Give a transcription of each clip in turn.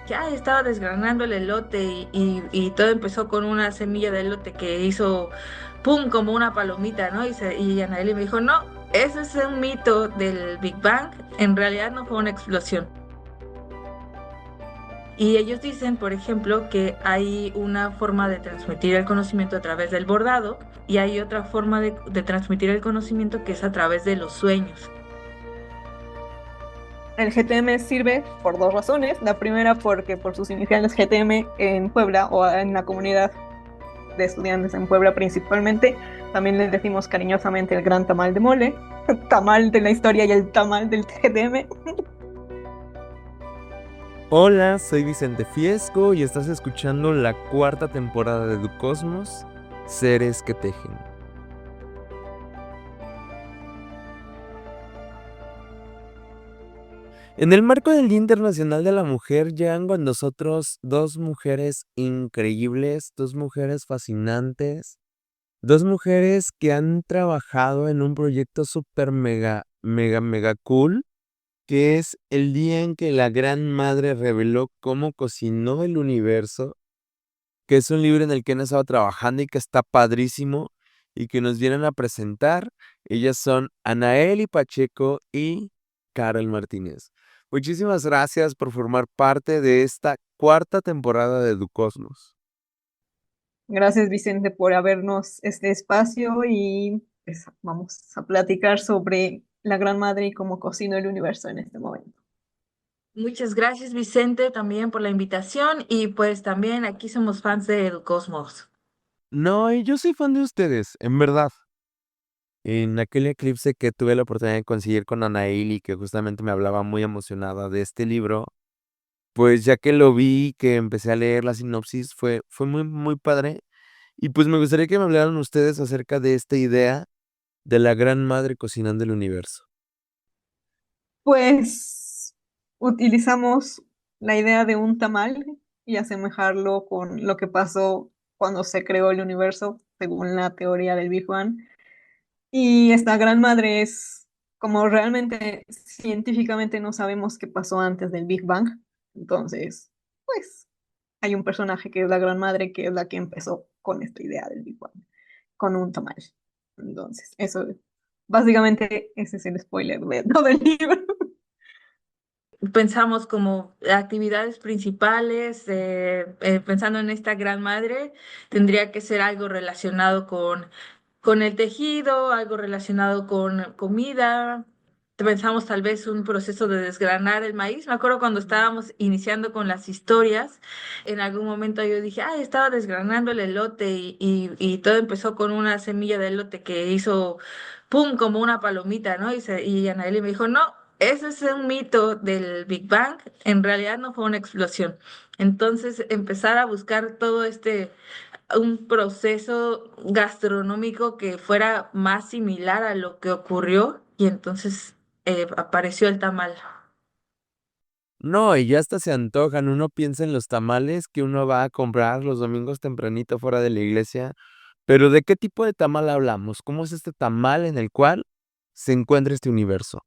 que ay, estaba desgranando el elote y todo empezó con una semilla de elote que hizo pum como una palomita, ¿no? Y Anaeli me dijo, no, ese es un mito del Big Bang, en realidad no fue una explosión. Y ellos dicen, por ejemplo, que hay una forma de transmitir el conocimiento a través del bordado y hay otra forma de transmitir el conocimiento que es a través de los sueños. El GTM sirve por dos razones. La primera, porque por sus iniciales GTM en Puebla o en la comunidad de estudiantes en Puebla principalmente, también les decimos cariñosamente el gran tamal de mole, tamal de la historia y el tamal del GTM. Hola, soy Vicente Fiesco y estás escuchando la cuarta temporada de Ducosmos, Seres que Tejen. En el marco del Día Internacional de la Mujer llegan con nosotros dos mujeres increíbles, dos mujeres fascinantes, dos mujeres que han trabajado en un proyecto súper mega cool, que es el día en que la Gran Madre reveló cómo cocinó el universo, que es un libro en el que han estado trabajando y que está padrísimo y que nos vienen a presentar. Ellas son Anaeli Pacheco y Carol Martínez. Muchísimas gracias por formar parte de esta cuarta temporada de Ducosmos. Gracias, Vicente, por habernos este espacio y pues, vamos a platicar sobre la Gran Madre y cómo cocina el universo en este momento. Muchas gracias, Vicente, también por la invitación y pues también aquí somos fans de Educosmos. No, y yo soy fan de ustedes, en verdad. En aquel eclipse que tuve la oportunidad de conseguir con Anaeli, que justamente me hablaba muy emocionada de este libro, pues ya que lo vi, que empecé a leer la sinopsis, fue muy padre. Y pues me gustaría que me hablaran ustedes acerca de esta idea de la gran madre cocinando el universo. Pues utilizamos la idea de un tamal y asemejarlo con lo que pasó cuando se creó el universo, según la teoría del Big Bang. Y esta gran madre es, como realmente científicamente no sabemos qué pasó antes del Big Bang, entonces, pues hay un personaje que es la gran madre, que es la que empezó con esta idea del Big Bang, con un tamal. Entonces, eso, básicamente, ese es el spoiler de todo el libro. Pensamos como actividades principales, pensando en esta gran madre, tendría que ser algo relacionado con el tejido, algo relacionado con comida. Pensamos tal vez un proceso de desgranar el maíz. Me acuerdo cuando estábamos iniciando con las historias, en algún momento yo dije, ay, estaba desgranando el elote y todo empezó con una semilla de elote que hizo pum como una palomita, ¿no? Y Anaeli me dijo, no, ese es un mito del Big Bang, en realidad no fue una explosión. Entonces empezar a buscar todo un proceso gastronómico que fuera más similar a lo que ocurrió y entonces apareció el tamal. No, y ya hasta se antojan. Uno piensa en los tamales que uno va a comprar los domingos tempranito fuera de la iglesia. Pero ¿de qué tipo de tamal hablamos? ¿Cómo es este tamal en el cual se encuentra este universo?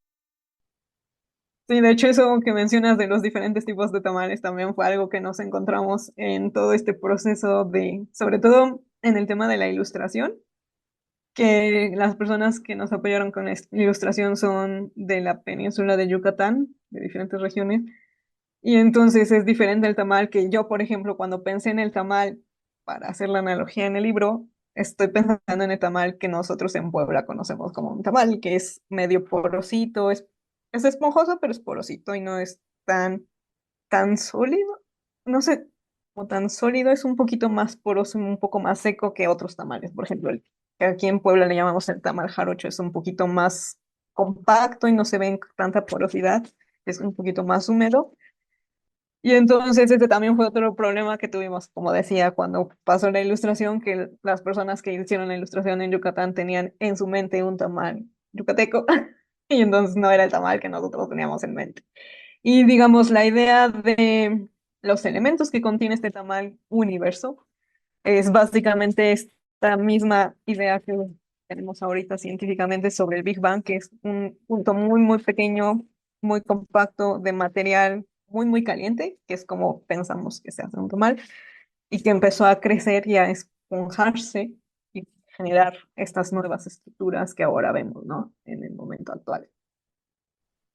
Sí, de hecho eso que mencionas de los diferentes tipos de tamales también fue algo que nos encontramos en todo este proceso de, sobre todo en el tema de la ilustración, que las personas que nos apoyaron con esta ilustración son de la península de Yucatán, de diferentes regiones, y entonces es diferente el tamal que yo, por ejemplo, cuando pensé en el tamal, para hacer la analogía en el libro, estoy pensando en el tamal que nosotros en Puebla conocemos como un tamal, que es medio porosito, es esponjoso, pero es porosito y no es tan sólido. No sé, como tan sólido, es un poquito más poroso, un poco más seco que otros tamales. Por ejemplo, el que aquí en Puebla le llamamos el tamal jarocho, es un poquito más compacto y no se ve tanta porosidad, es un poquito más húmedo. Y entonces ese también fue otro problema que tuvimos, como decía, cuando pasó la ilustración, que las personas que hicieron la ilustración en Yucatán tenían en su mente un tamal yucateco, y entonces no era el tamal que nosotros teníamos en mente. Y digamos, la idea de los elementos que contiene este tamal universo es básicamente esta misma idea que tenemos ahorita científicamente sobre el Big Bang, que es un punto muy pequeño, muy compacto de material muy, muy caliente, que es como pensamos que se hace un tamal, y que empezó a crecer y a esponjarse y generar estas nuevas estructuras que ahora vemos, ¿no? En el momento actual.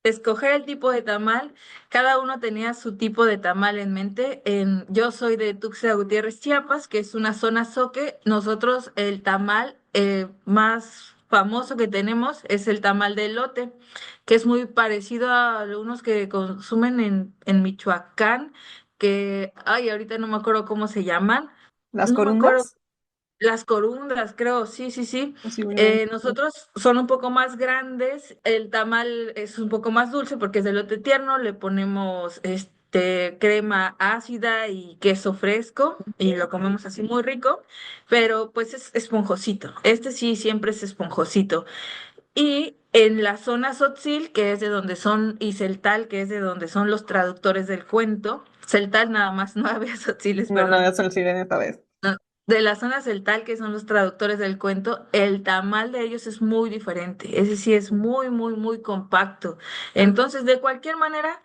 Escoger el tipo de tamal, cada uno tenía su tipo de tamal en mente. Yo soy de Tuxtla Gutiérrez, Chiapas, que es una zona soque. Nosotros el tamal más famoso que tenemos es el tamal de elote, que es muy parecido a algunos que consumen en Michoacán, que, ay, ahorita no me acuerdo cómo se llaman. Las No me acuerdo. corundas, Las corundas, creo, sí, sí, sí. posiblemente. Nosotros son un poco más grandes, el tamal es un poco más dulce porque es de elote tierno, le ponemos crema ácida y queso fresco y lo comemos así muy rico, pero pues es esponjosito. Este sí siempre es esponjosito. Y en la zona Tzotzil, que es de donde son, y Celtal, que es de donde son los traductores del cuento, Celtal nada más, no había Tzotziles, No, no, perdón. eso el sirena esta vez. No, de las zonas del tal, que son los traductores del cuento, el tamal de ellos es muy diferente. Ese sí es muy, muy, muy compacto. Entonces, de cualquier manera,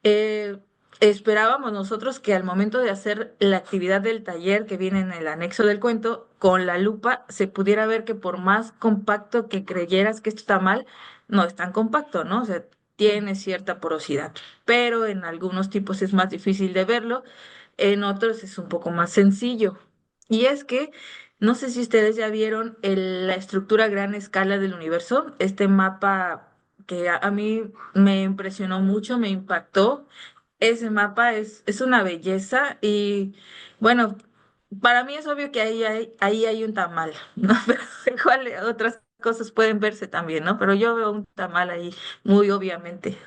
eh, esperábamos nosotros que al momento de hacer la actividad del taller que viene en el anexo del cuento, con la lupa se pudiera ver que por más compacto que creyeras que esto está mal, no es tan compacto, ¿no? O sea, tiene cierta porosidad, pero en algunos tipos es más difícil de verlo, en otros es un poco más sencillo. Y es que, no sé si ustedes ya vieron la estructura a gran escala del universo, este mapa que a mí me impresionó mucho, me impactó. Ese mapa es una belleza y bueno, para mí es obvio que ahí hay un tamal, ¿no? Pero igual otras cosas pueden verse también, ¿no? Pero yo veo un tamal ahí, muy obviamente.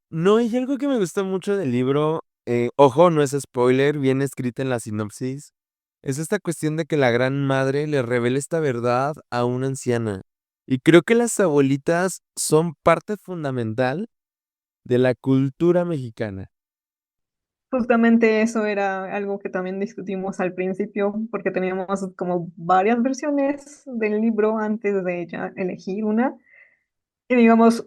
No, y algo que me gusta mucho del libro, ojo, no es spoiler, viene escrita en la sinopsis, es esta cuestión de que la gran madre le revela esta verdad a una anciana. Y creo que las abuelitas son parte fundamental de la cultura mexicana. Justamente eso era algo que también discutimos al principio, porque teníamos como varias versiones del libro antes de ya elegir una. Y digamos,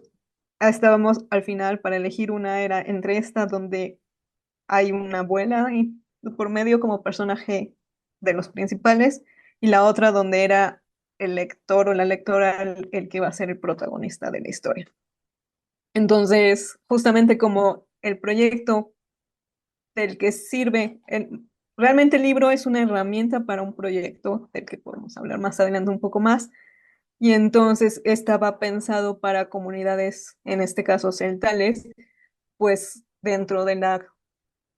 estábamos al final para elegir una, era entre esta donde hay una abuela y por medio como personaje de los principales, y la otra donde era el lector o la lectora el que va a ser el protagonista de la historia. Entonces, justamente como el proyecto del que sirve, realmente el libro es una herramienta para un proyecto del que podemos hablar más adelante un poco más, y entonces estaba pensado para comunidades, en este caso celtales, pues dentro de la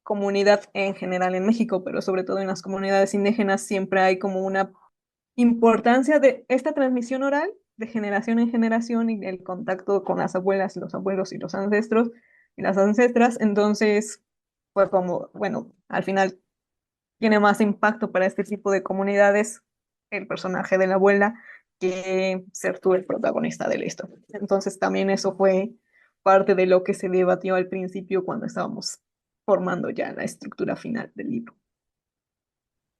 comunidad en general en México, pero sobre todo en las comunidades indígenas siempre hay como una importancia de esta transmisión oral de generación en generación y el contacto con las abuelas, los abuelos y los ancestros y las ancestras. Entonces, fue como, bueno, al final tiene más impacto para este tipo de comunidades el personaje de la abuela que ser tú el protagonista de la historia. Entonces, también eso fue parte de lo que se debatió al principio cuando estábamos formando ya la estructura final del libro.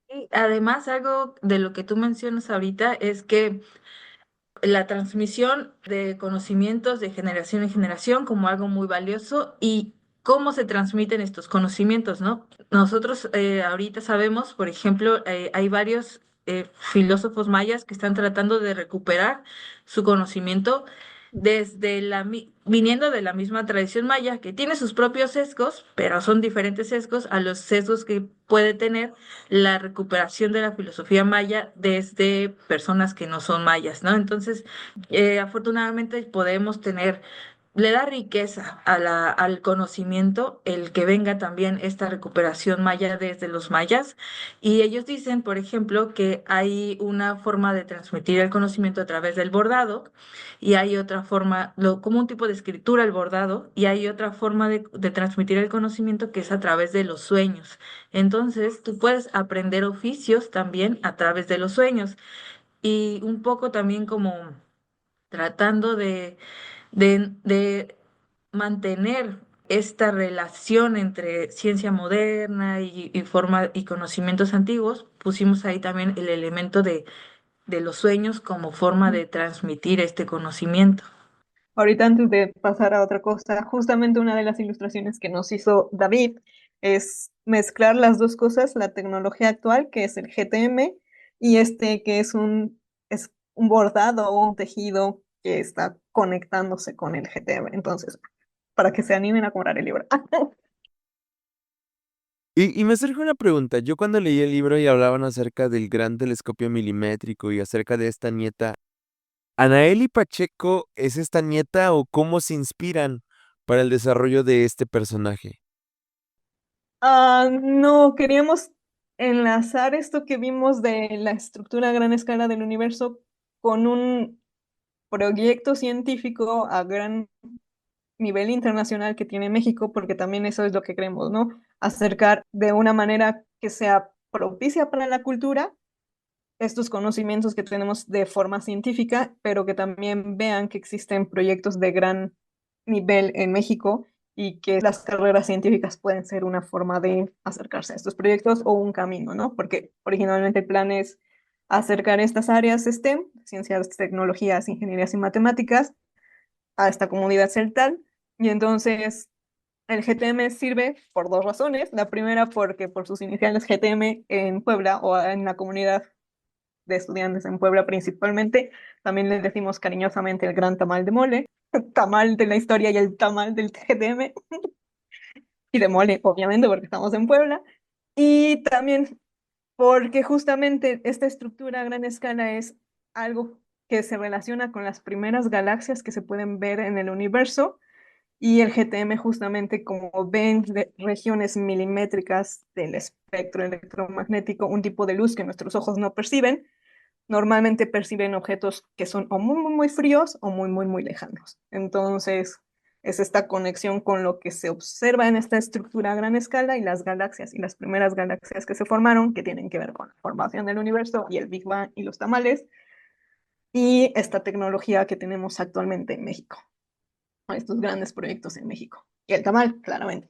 Y además, algo de lo que tú mencionas ahorita es que la transmisión de conocimientos de generación en generación como algo muy valioso y cómo se transmiten estos conocimientos, ¿no? Nosotros ahorita sabemos, por ejemplo, hay varios filósofos mayas que están tratando de recuperar su conocimiento desde viniendo de la misma tradición maya, que tiene sus propios sesgos, pero son diferentes sesgos a los sesgos que puede tener la recuperación de la filosofía maya desde personas que no son mayas, ¿no? Entonces, afortunadamente podemos tener, le da riqueza a al conocimiento el que venga también esta recuperación maya desde los mayas. Y ellos dicen, por ejemplo, que hay una forma de transmitir el conocimiento a través del bordado y hay otra forma, como un tipo de escritura el bordado, y hay otra forma de transmitir el conocimiento que es a través de los sueños. Entonces, tú puedes aprender oficios también a través de los sueños y un poco también como tratando de mantener esta relación entre ciencia moderna y forma y conocimientos antiguos, pusimos ahí también el elemento de los sueños como forma de transmitir este conocimiento. Ahorita antes de pasar a otra cosa, justamente una de las ilustraciones que nos hizo David es mezclar las dos cosas, la tecnología actual, que es el GTM, y este que es un bordado o un tejido que está conectándose con el GTM. Entonces, para que se animen a comprar el libro. Y me surge una pregunta. Yo cuando leí el libro y hablaban acerca del gran telescopio milimétrico y acerca de esta nieta, ¿Anaeli Pacheco es esta nieta o cómo se inspiran para el desarrollo de este personaje? No, queríamos enlazar esto que vimos de la estructura a gran escala del universo con un proyecto científico a gran nivel internacional que tiene México, porque también eso es lo que queremos, ¿no? Acercar de una manera que sea propicia para la cultura estos conocimientos que tenemos de forma científica, pero que también vean que existen proyectos de gran nivel en México y que las carreras científicas pueden ser una forma de acercarse a estos proyectos o un camino, ¿no? Porque originalmente el plan es acercar estas áreas STEM, ciencias, tecnologías, ingenierías y matemáticas, a esta comunidad celtal. Y entonces el GTM sirve por dos razones. La primera, porque por sus iniciales GTM en Puebla o en la comunidad de estudiantes en Puebla principalmente, también les decimos cariñosamente el gran tamal de mole, tamal de la historia y el tamal del GTM, y de mole, obviamente, porque estamos en Puebla. Y también porque justamente esta estructura a gran escala es algo que se relaciona con las primeras galaxias que se pueden ver en el universo y el GTM justamente como ven regiones milimétricas del espectro electromagnético, un tipo de luz que nuestros ojos no perciben, normalmente perciben objetos que son o muy, muy, muy fríos o muy, muy, muy lejanos. Entonces, es esta conexión con lo que se observa en esta estructura a gran escala y las galaxias y las primeras galaxias que se formaron, que tienen que ver con la formación del universo y el Big Bang y los tamales, y esta tecnología que tenemos actualmente en México, estos grandes proyectos en México. Y el tamal, claramente.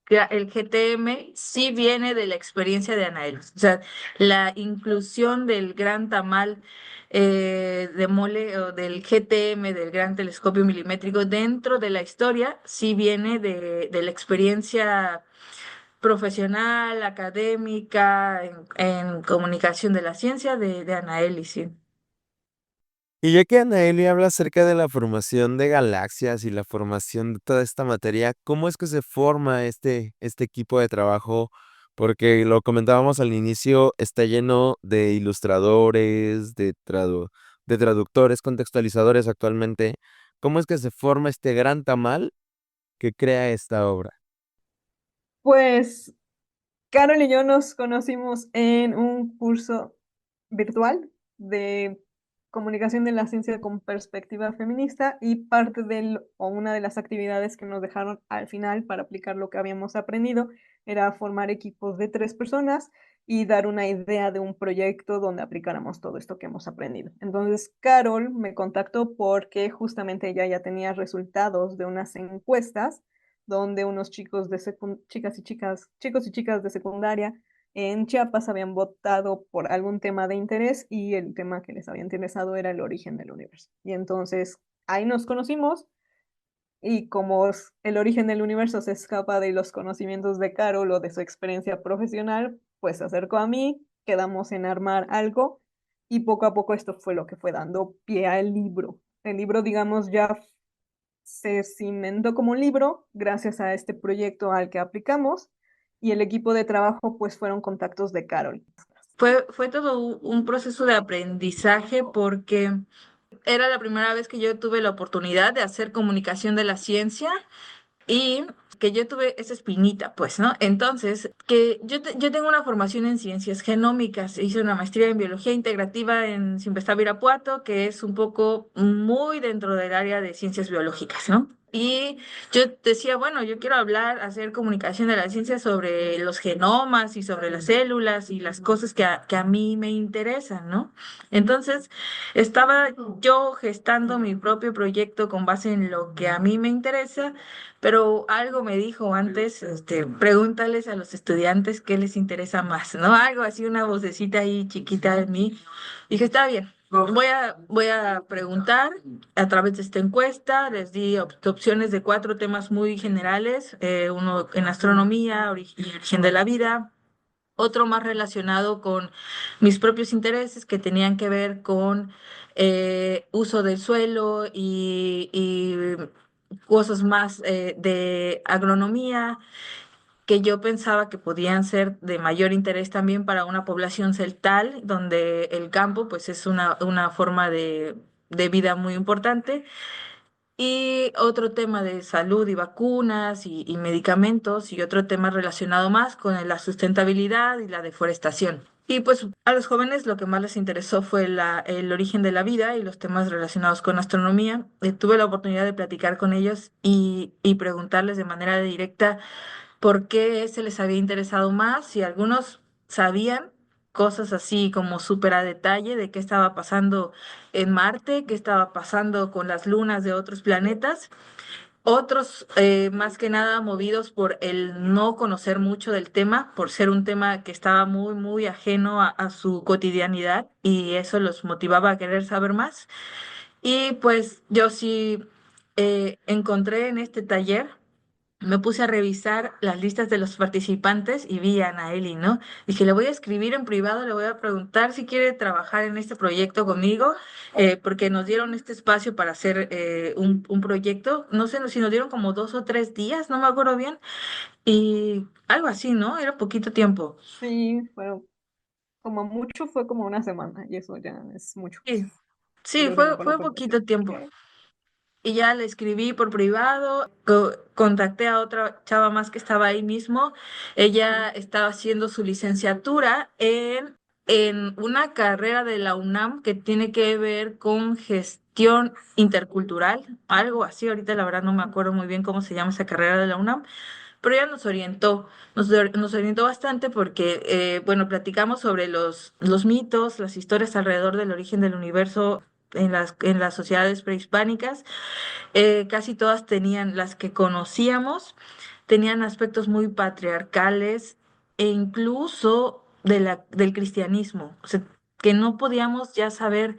El GTM sí viene de la experiencia de Anael. O sea, la inclusión del gran tamal de mole o del GTM, del gran telescopio milimétrico, dentro de la historia, sí viene de la experiencia profesional, académica, en comunicación de la ciencia de Anael, y sí. Y ya que Anaeli habla acerca de la formación de galaxias y la formación de toda esta materia, ¿cómo es que se forma este equipo de trabajo? Porque lo comentábamos al inicio, está lleno de ilustradores, de traductores, contextualizadores actualmente. ¿Cómo es que se forma este gran tamal que crea esta obra? Pues Carol y yo nos conocimos en un curso virtual de comunicación de la ciencia con perspectiva feminista y parte o una de las actividades que nos dejaron al final para aplicar lo que habíamos aprendido era formar equipos de 3 personas y dar una idea de un proyecto donde aplicáramos todo esto que hemos aprendido. Entonces, Carol me contactó porque justamente ella ya tenía resultados de unas encuestas donde unos chicos chicos y chicas de secundaria en Chiapas habían votado por algún tema de interés y el tema que les había interesado era el origen del universo. Y entonces ahí nos conocimos y como el origen del universo se escapa de los conocimientos de Carol o de su experiencia profesional, pues se acercó a mí, quedamos en armar algo y poco a poco esto fue lo que fue dando pie al libro. El libro, digamos, ya se cimentó como un libro gracias a este proyecto al que aplicamos y el equipo de trabajo pues fueron contactos de Carol. Fue todo un proceso de aprendizaje porque era la primera vez que yo tuve la oportunidad de hacer comunicación de la ciencia y que yo tuve esa espinita, pues, ¿no? Entonces, que yo tengo una formación en ciencias genómicas, hice una maestría en biología integrativa en Simpestado Irapuato, que es un poco muy dentro del área de ciencias biológicas, ¿no? Y yo decía, bueno, yo quiero hablar, hacer comunicación de la ciencia sobre los genomas y sobre las células y las cosas que a mí me interesan, ¿no? Entonces, estaba yo gestando mi propio proyecto con base en lo que a mí me interesa, pero algo me dijo antes, pregúntales a los estudiantes qué les interesa más, ¿no? Algo así, una vocecita ahí chiquita de mí. Dije, está bien, Voy a preguntar a través de esta encuesta. Les di opciones de 4 temas muy generales, uno en astronomía, origen de la vida, otro más relacionado con mis propios intereses que tenían que ver con uso del suelo y cosas más de agronomía que yo pensaba que podían ser de mayor interés también para una población celtal, donde el campo pues es una forma de vida muy importante. Y otro tema de salud y vacunas y medicamentos y otro tema relacionado más con la sustentabilidad y la deforestación. Y pues a los jóvenes lo que más les interesó fue el origen de la vida y los temas relacionados con astronomía. Tuve la oportunidad de platicar con ellos y preguntarles de manera directa por qué se les había interesado más y algunos sabían cosas así como súper a detalle de qué estaba pasando en Marte, qué estaba pasando con las lunas de otros planetas. Otros, más que nada, movidos por el no conocer mucho del tema, por ser un tema que estaba muy, muy ajeno a su cotidianidad y eso los motivaba a querer saber más. Y pues yo sí encontré en este taller, me puse a revisar las listas de los participantes y vi a Anaeli, ¿no? Dije, le voy a escribir en privado, le voy a preguntar si quiere trabajar en este proyecto conmigo, porque nos dieron este espacio para hacer un proyecto. No sé si nos dieron como 2 o 3 días, no me acuerdo bien, y algo así, ¿no? Era poquito tiempo. Sí, bueno, como mucho fue como una semana y eso ya es mucho. Sí, sí, Yo también con la fue presentación. poquito tiempo. Ok. Y ya le escribí por privado, contacté a otra chava más que estaba ahí mismo. Ella estaba haciendo su licenciatura en una carrera de la UNAM que tiene que ver con gestión intercultural, algo así. Ahorita la verdad no me acuerdo muy bien cómo se llama esa carrera de la UNAM, pero ella nos orientó, nos orientó bastante porque, bueno, platicamos sobre los mitos, las historias alrededor del origen del universo en las sociedades prehispánicas. Casi todas tenían, las que conocíamos, tenían aspectos muy patriarcales e incluso del cristianismo, o sea, que no podíamos ya saber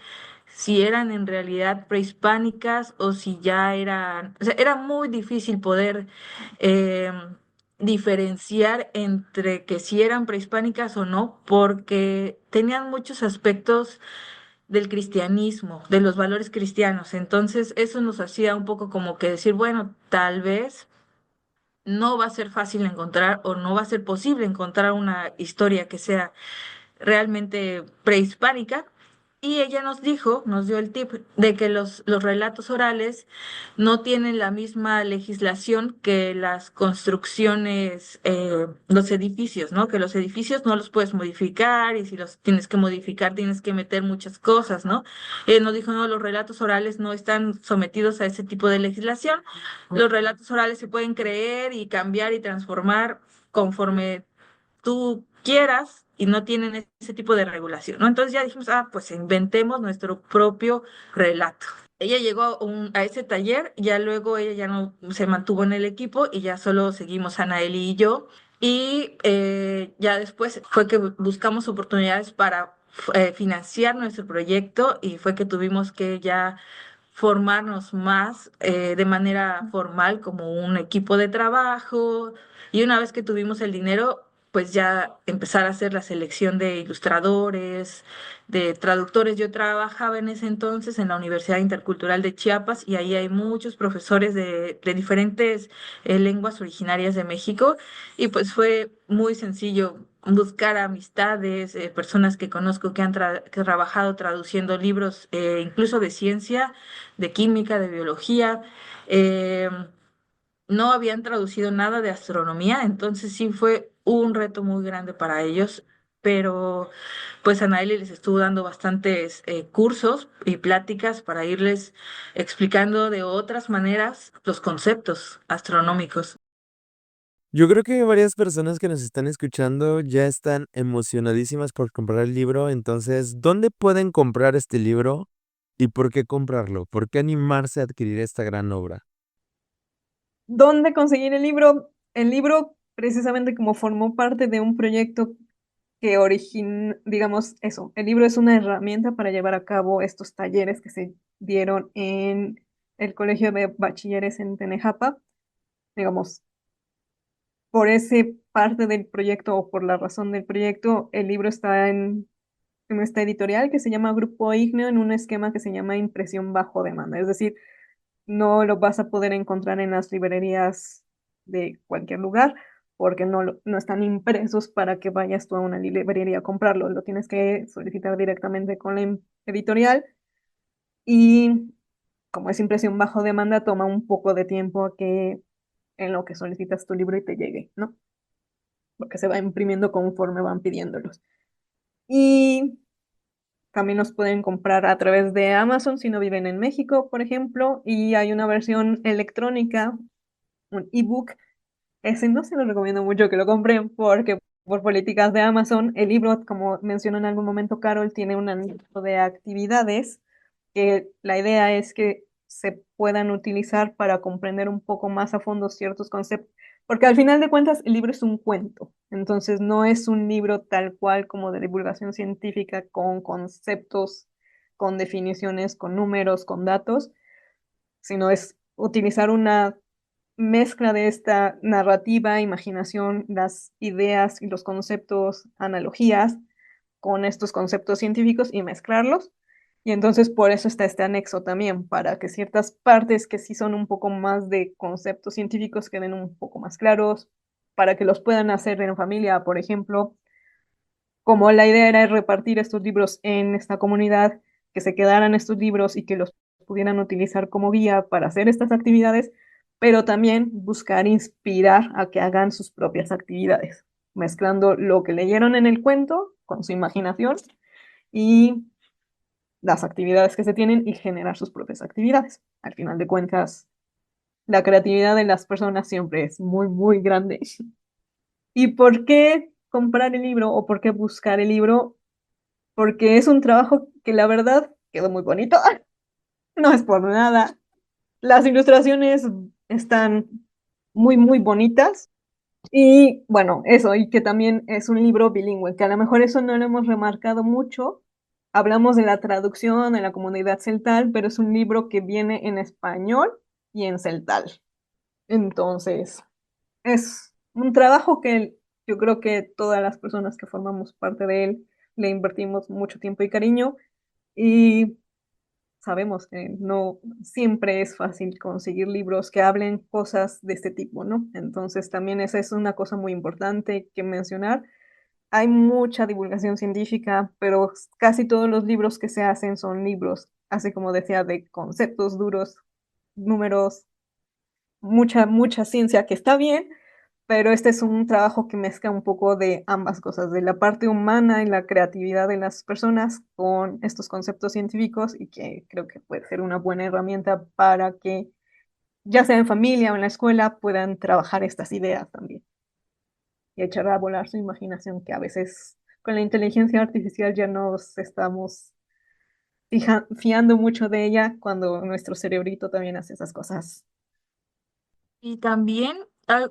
si eran en realidad prehispánicas o si ya eran, o sea, era muy difícil poder eh, diferenciar entre que si eran prehispánicas o no, porque tenían muchos aspectos del cristianismo, de los valores cristianos. Entonces, eso nos hacía un poco como que decir, bueno, tal vez no va a ser fácil encontrar o no va a ser posible encontrar una historia que sea realmente prehispánica. Y ella nos dijo, nos dio el tip de que los relatos orales no tienen la misma legislación que las construcciones, los edificios, ¿no? Que los edificios no los puedes modificar y si los tienes que modificar tienes que meter muchas cosas, ¿no? Nos dijo, no, los relatos orales no están sometidos a ese tipo de legislación. Los relatos orales se pueden creer y cambiar y transformar conforme tú quieras y no tienen ese tipo de regulación, ¿no? Entonces ya dijimos, pues inventemos nuestro propio relato. Ella llegó a ese taller, ya luego ella ya no se mantuvo en el equipo y ya solo seguimos Anaeli y yo. Y ya después fue que buscamos oportunidades para financiar nuestro proyecto y fue que tuvimos que ya formarnos más de manera formal como un equipo de trabajo y una vez que tuvimos el dinero, pues ya empezar a hacer la selección de ilustradores, de traductores. Yo trabajaba en ese entonces en la Universidad Intercultural de Chiapas y ahí hay muchos profesores de diferentes lenguas originarias de México y pues fue muy sencillo buscar amistades, personas que conozco que han que trabajado traduciendo libros, incluso de ciencia, de química, de biología. eh, no habían traducido nada de astronomía, entonces sí fue un reto muy grande para ellos, pero pues Anaeli les estuvo dando bastantes cursos y pláticas para irles explicando de otras maneras los conceptos astronómicos. Yo creo que varias personas que nos están escuchando ya están emocionadísimas por comprar el libro, entonces, ¿dónde pueden comprar este libro y por qué comprarlo? ¿Por qué animarse a adquirir esta gran obra? ¿Dónde conseguir el libro? El libro, precisamente como formó parte de un proyecto que digamos eso, el libro es una herramienta para llevar a cabo estos talleres que se dieron en el Colegio de Bachilleres en Tenejapa, digamos, por ese parte del proyecto o por la razón del proyecto, el libro está en esta editorial que se llama Grupo Igneo en un esquema que se llama impresión bajo demanda, es decir, no lo vas a poder encontrar en las librerías de cualquier lugar porque no están impresos para que vayas tú a una librería a comprarlo. Lo tienes que solicitar directamente con la editorial y como es impresión bajo demanda, toma un poco de tiempo a que en lo que solicitas tu libro y te llegue, ¿no? Porque se va imprimiendo conforme van pidiéndolos. Y también los pueden comprar a través de Amazon si no viven en México, por ejemplo, y hay una versión electrónica, un ebook. Ese no se lo recomiendo mucho que lo compren porque por políticas de Amazon, el libro, como mencionó en algún momento Carol, tiene un anexo de actividades que la idea es que se puedan utilizar para comprender un poco más a fondo ciertos conceptos, porque al final de cuentas el libro es un cuento, entonces no es un libro tal cual como de divulgación científica con conceptos, con definiciones, con números, con datos, sino es utilizar una mezcla de esta narrativa, imaginación, las ideas y los conceptos, analogías con estos conceptos científicos y mezclarlos. Y entonces por eso está este anexo también, para que ciertas partes que sí son un poco más de conceptos científicos queden un poco más claros, para que los puedan hacer en familia, por ejemplo, como la idea era repartir estos libros en esta comunidad, que se quedaran estos libros y que los pudieran utilizar como guía para hacer estas actividades, pero también buscar inspirar a que hagan sus propias actividades, mezclando lo que leyeron en el cuento con su imaginación y las actividades que se tienen y generar sus propias actividades. Al final de cuentas, la creatividad de las personas siempre es muy, muy grande. ¿Y por qué comprar el libro o por qué buscar el libro? Porque es un trabajo que la verdad quedó muy bonito. No es por nada. Las ilustraciones están muy, muy bonitas. Y bueno, eso, y que también es un libro bilingüe, que a lo mejor eso no lo hemos remarcado mucho. Hablamos de la traducción en la comunidad celtal, pero es un libro que viene en español y en celtal. Entonces, es un trabajo que yo creo que todas las personas que formamos parte de él le invertimos mucho tiempo y cariño y sabemos que no siempre es fácil conseguir libros que hablen cosas de este tipo, ¿no? Entonces también esa es una cosa muy importante que mencionar. Hay mucha divulgación científica, pero casi todos los libros que se hacen son libros, así como decía, de conceptos duros, números, mucha ciencia que está bien, pero este es un trabajo que mezcla un poco de ambas cosas, de la parte humana y la creatividad de las personas con estos conceptos científicos y que creo que puede ser una buena herramienta para que, ya sea en familia o en la escuela, puedan trabajar estas ideas también y echar a volar su imaginación, que a veces con la inteligencia artificial ya nos estamos fiando mucho de ella cuando nuestro cerebrito también hace esas cosas. Y también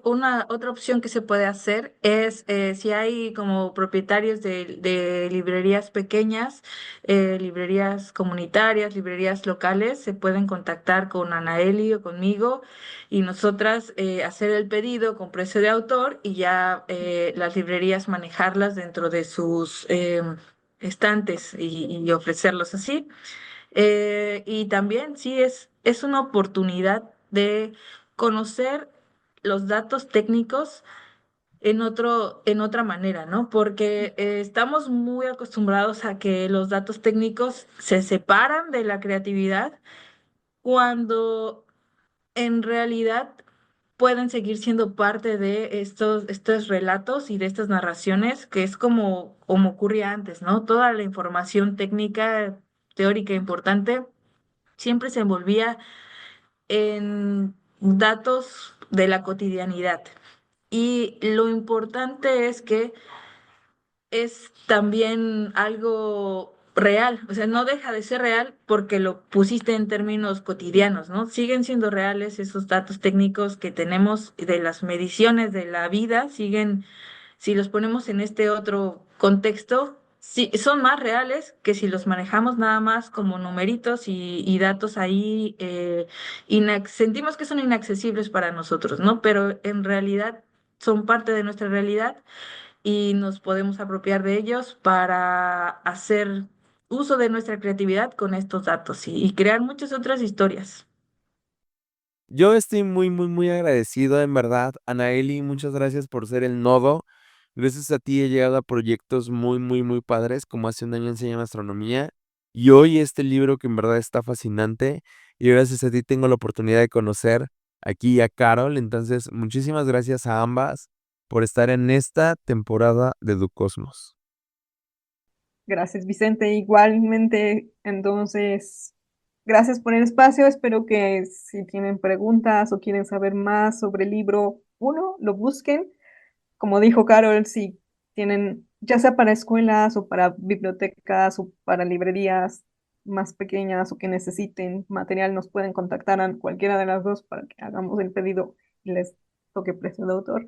una otra opción que se puede hacer es si hay como propietarios de librerías pequeñas, librerías comunitarias, librerías locales, se pueden contactar con Anaeli o conmigo y nosotras hacer el pedido con precio de autor y ya las librerías manejarlas dentro de sus estantes y ofrecerlos así. Y también sí es una oportunidad de conocer los datos técnicos en otra manera, ¿no? Porque estamos muy acostumbrados a que los datos técnicos se separan de la creatividad cuando en realidad pueden seguir siendo parte de estos relatos y de estas narraciones, que es como ocurría antes, ¿no? Toda la información técnica, teórica importante siempre se envolvía en datos de la cotidianidad. Y lo importante es que es también algo real, o sea, no deja de ser real porque lo pusiste en términos cotidianos, ¿no? Siguen siendo reales esos datos técnicos que tenemos de las mediciones de la vida, siguen si los ponemos en este otro contexto, sí, son más reales que si los manejamos nada más como numeritos y datos ahí, sentimos que son inaccesibles para nosotros, ¿no? Pero en realidad son parte de nuestra realidad y nos podemos apropiar de ellos para hacer uso de nuestra creatividad con estos datos y crear muchas otras historias. Yo estoy muy, muy, muy agradecido, en verdad. Anaeli, muchas gracias por ser el nodo. Gracias a ti he llegado a proyectos muy, muy, muy padres, como hace un año enseñé astronomía. Y hoy este libro que en verdad está fascinante. Y gracias a ti tengo la oportunidad de conocer aquí a Carol. Entonces, muchísimas gracias a ambas por estar en esta temporada de Ducosmos. Gracias, Vicente. Igualmente, entonces, gracias por el espacio. Espero que si tienen preguntas o quieren saber más sobre el libro uno, lo busquen. Como dijo Carol, si tienen, ya sea para escuelas o para bibliotecas o para librerías más pequeñas o que necesiten material, nos pueden contactar a cualquiera de las dos para que hagamos el pedido y les toque precio de autor.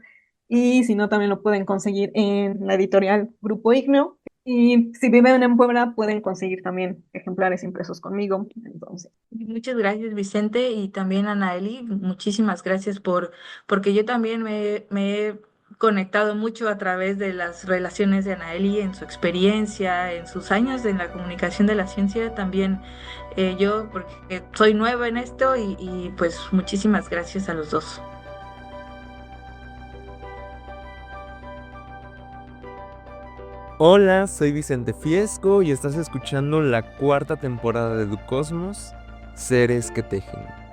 Y si no, también lo pueden conseguir en la editorial Grupo Igneo. Y si viven en Puebla, pueden conseguir también ejemplares impresos conmigo. Entonces, Muchas gracias, Vicente, y también Anaeli, muchísimas gracias porque yo también me he conectado mucho a través de las relaciones de Anaeli en su experiencia, en sus años en la comunicación de la ciencia, también yo, porque soy nueva en esto y pues muchísimas gracias a los dos. Hola, soy Vicente Fiesco y estás escuchando la cuarta temporada de Ducosmos, Seres que Tejen.